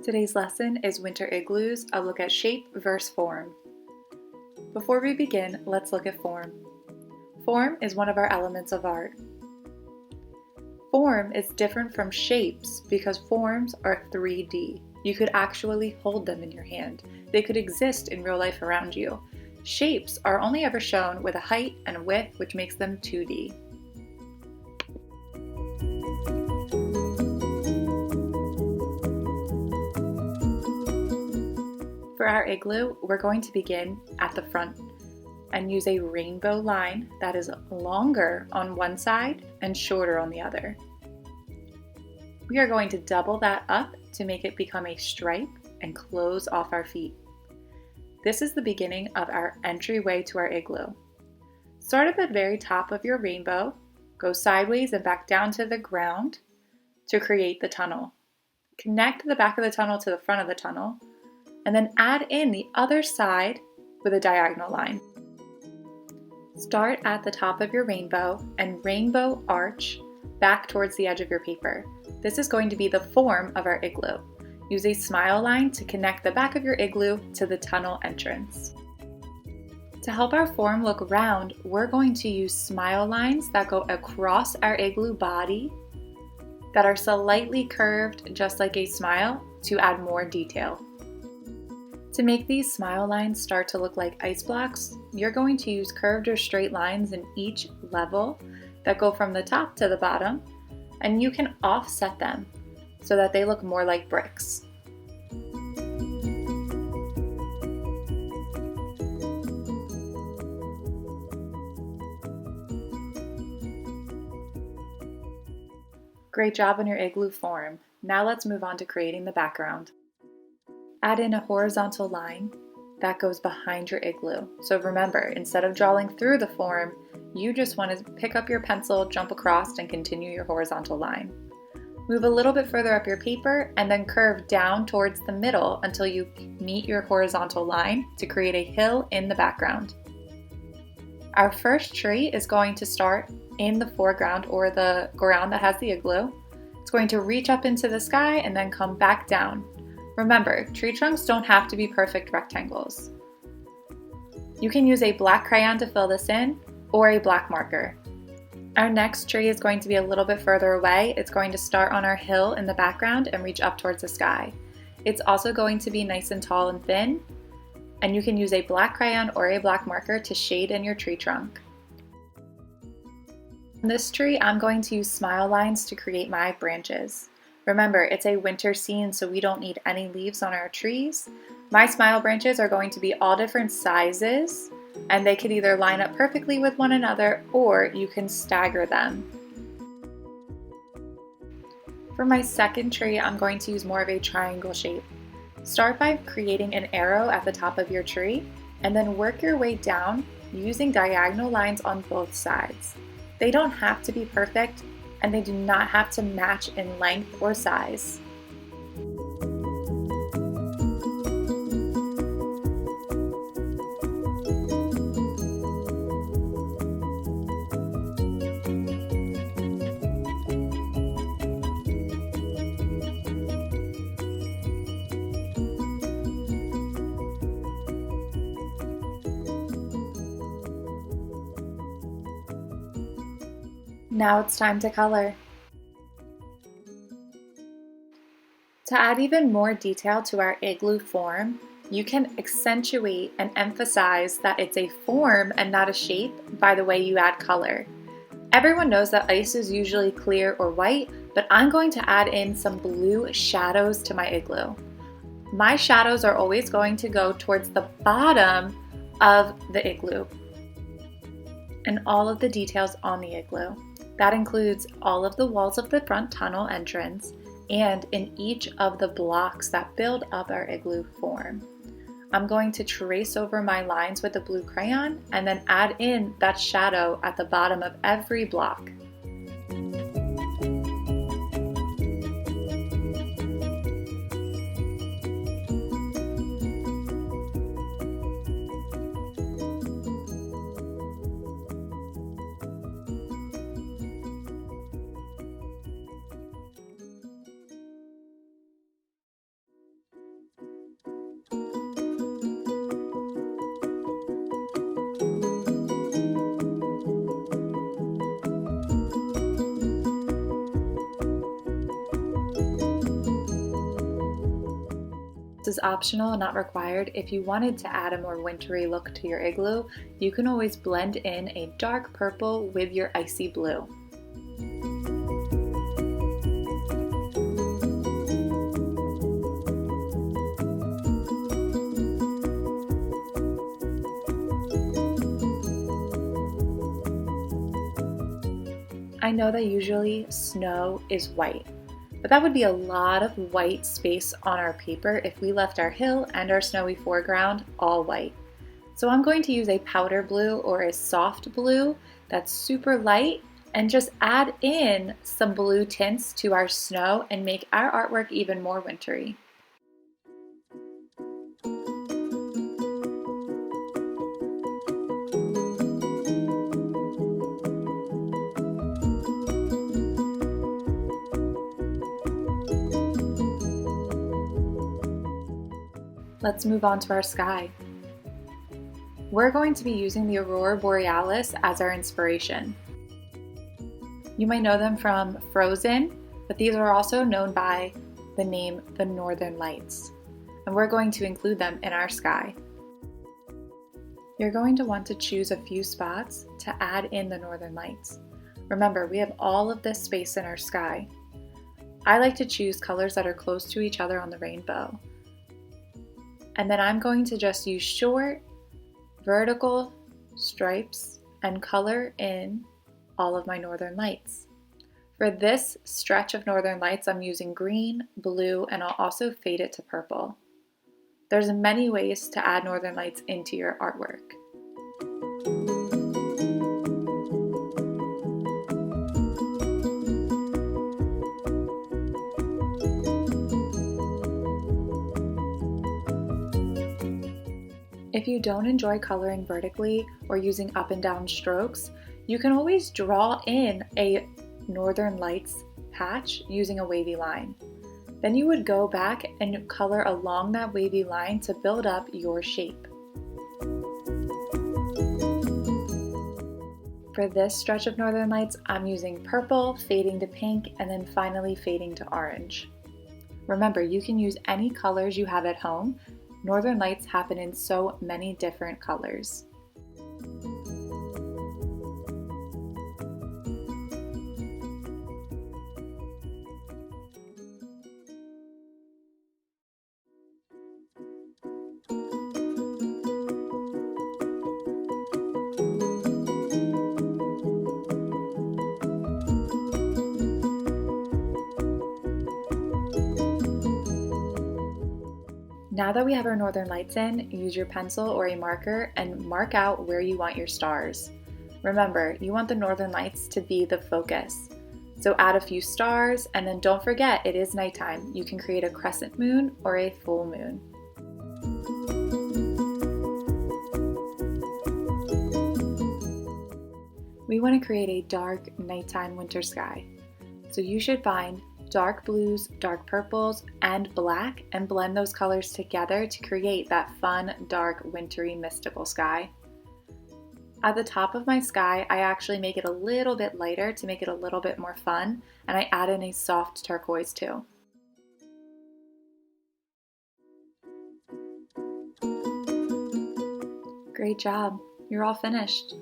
Today's lesson is Winter Igloos, a look at shape versus form. Before we begin, let's look at form. Form is one of our elements of art. Form is different from shapes because forms are 3D. You could actually hold them in your hand. They could exist in real life around you. Shapes are only ever shown with a height and a width, which makes them 2D. For our igloo, we're going to begin at the front and use a rainbow line that is longer on one side and shorter on the other. We are going to double that up to make it become a stripe and close off our feet. This is the beginning of our entryway to our igloo. Start at the very top of your rainbow, go sideways and back down to the ground to create the tunnel. Connect the back of the tunnel to the front of the tunnel, and then add in the other side with a diagonal line. Start at the top of your rainbow and rainbow arch back towards the edge of your paper. This is going to be the form of our igloo. Use a smile line to connect the back of your igloo to the tunnel entrance. To help our form look round, we're going to use smile lines that go across our igloo body that are slightly curved just like a smile to add more detail. To make these smile lines start to look like ice blocks, you're going to use curved or straight lines in each level that go from the top to the bottom, and you can offset them so that they look more like bricks. Great job on your igloo form. Now let's move on to creating the background. Add in a horizontal line that goes behind your igloo. So remember, instead of drawing through the form, you just want to pick up your pencil, jump across, and continue your horizontal line. Move a little bit further up your paper and then curve down towards the middle until you meet your horizontal line to create a hill in the background. Our first tree is going to start in the foreground or the ground that has the igloo. It's going to reach up into the sky and then come back down. Remember, tree trunks don't have to be perfect rectangles. You can use a black crayon to fill this in or a black marker. Our next tree is going to be a little bit further away. It's going to start on our hill in the background and reach up towards the sky. It's also going to be nice and tall and thin, and you can use a black crayon or a black marker to shade in your tree trunk. On this tree, I'm going to use smile lines to create my branches. Remember, it's a winter scene, so we don't need any leaves on our trees. My smile branches are going to be all different sizes, and they could either line up perfectly with one another or you can stagger them. For my second tree, I'm going to use more of a triangle shape. Start by creating an arrow at the top of your tree, and then work your way down using diagonal lines on both sides. They don't have to be perfect, and they do not have to match in length or size. Now it's time to color. To add even more detail to our igloo form, you can accentuate and emphasize that it's a form and not a shape by the way you add color. Everyone knows that ice is usually clear or white, but I'm going to add in some blue shadows to my igloo. My shadows are always going to go towards the bottom of the igloo and all of the details on the igloo. That includes all of the walls of the front tunnel entrance and in each of the blocks that build up our igloo form. I'm going to trace over my lines with a blue crayon and then add in that shadow at the bottom of every block. This is optional and not required. If you wanted to add a more wintry look to your igloo, you can always blend in a dark purple with your icy blue. I know that usually snow is white, but that would be a lot of white space on our paper if we left our hill and our snowy foreground all white. So I'm going to use a powder blue or a soft blue that's super light and just add in some blue tints to our snow and make our artwork even more wintry. Let's move on to our sky. We're going to be using the Aurora Borealis as our inspiration. You might know them from Frozen, but these are also known by the name the Northern Lights, and we're going to include them in our sky. You're going to want to choose a few spots to add in the Northern Lights. Remember, we have all of this space in our sky. I like to choose colors that are close to each other on the rainbow. And then I'm going to just use short, vertical stripes and color in all of my Northern Lights. For this stretch of Northern Lights, I'm using green, blue, and I'll also fade it to purple. There's many ways to add Northern Lights into your artwork. If you don't enjoy coloring vertically or using up and down strokes, you can always draw in a Northern Lights patch using a wavy line. Then you would go back and color along that wavy line to build up your shape. For this stretch of Northern Lights, I'm using purple, fading to pink, and then finally fading to orange. Remember, you can use any colors you have at home. Northern Lights happen in so many different colors. Now that we have our Northern Lights in, use your pencil or a marker and mark out where you want your stars. Remember, you want the Northern Lights to be the focus. So add a few stars, and then don't forget it is nighttime. You can create a crescent moon or a full moon. We want to create a dark nighttime winter sky. So you should find dark blues, dark purples, and black, and blend those colors together to create that fun, dark, wintry, mystical sky. At the top of my sky, I actually make it a little bit lighter to make it a little bit more fun, and I add in a soft turquoise too. Great job! You're all finished.